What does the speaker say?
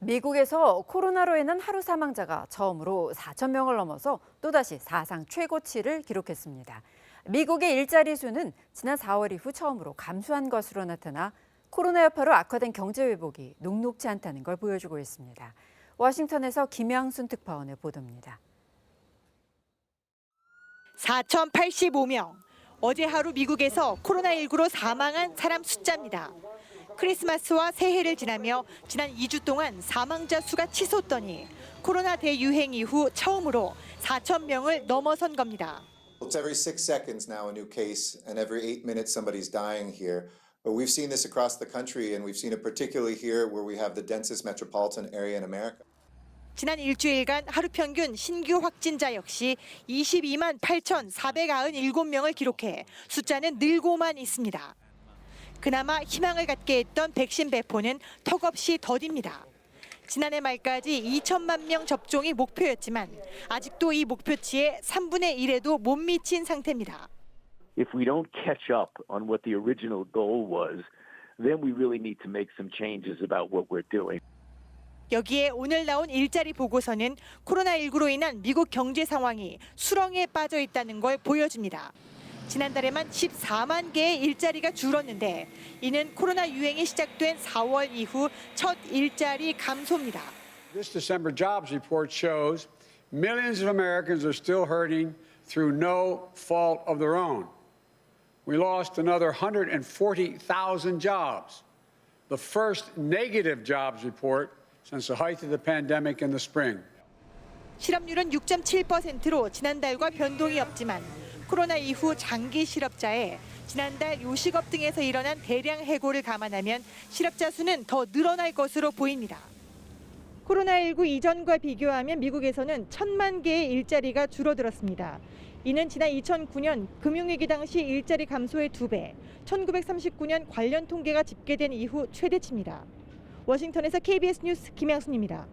미국에서 코로나로 인한 하루 사망자가 처음으로 4천 명을 넘어서 또다시 사상 최고치를 기록했습니다. 미국의 일자리 수는 지난 4월 이후 처음으로 감소한 것으로 나타나 코로나 여파로 악화된 경제 회복이 녹록지 않다는 걸 보여주고 있습니다. 워싱턴에서 김양순 특파원의 보도입니다. 4,085명. 어제 하루 미국에서 코로나19로 사망한 사람 숫자입니다. 크리스마스와 새해를 지나며 지난 2주 동안 사망자 수가 치솟더니 코로나 대유행 이후 처음으로 4천 명을 넘어선 겁니다. It's every 6 seconds now a new case, and every 8 minutes somebody's dying here. But we've seen this across the country, and we've seen it particularly here where we have the densest metropolitan area in America. 지난 일주일간 하루 평균 신규 확진자 역시 22만 8,497명을 기록해 숫자는 늘고만 있습니다. 그나마 희망을 갖게 했던 백신 배포는 턱없이 더딥니다. 지난해 말까지 2천만 명 접종이 목표였지만 아직도 이 목표치의 3분의 1에도 못 미친 상태입니다. If we don't catch up on what the original goal was, then we really need to make some changes about what we're doing. 여기에 오늘 나온 일자리 보고서는 코로나19로 인한 미국 경제 상황이 수렁에 빠져 있다는 걸 보여줍니다. 지난달에만 14만 개의 일자리가 줄었는데 이는 코로나 유행이 시작된 4월 이후 첫 일자리 감소입니다. This December jobs report shows millions of Americans are still hurting through no fault of their own. We lost another 140,000 jobs, the first negative jobs report since the height of the pandemic in the spring. 실업률은 6.7%로 지난달과 변동이 없지만 코로나 이후 장기 실업자에 지난달 요식업 등에서 일어난 대량 해고를 감안하면 실업자 수는 더 늘어날 것으로 보입니다. 코로나19 이전과 비교하면 미국에서는 1,000만 개의 일자리가 줄어들었습니다. 이는 지난 2009년 금융위기 당시 일자리 감소의 2배, 1939년 관련 통계가 집계된 이후 최대치입니다. 워싱턴에서 KBS 뉴스 김양순입니다.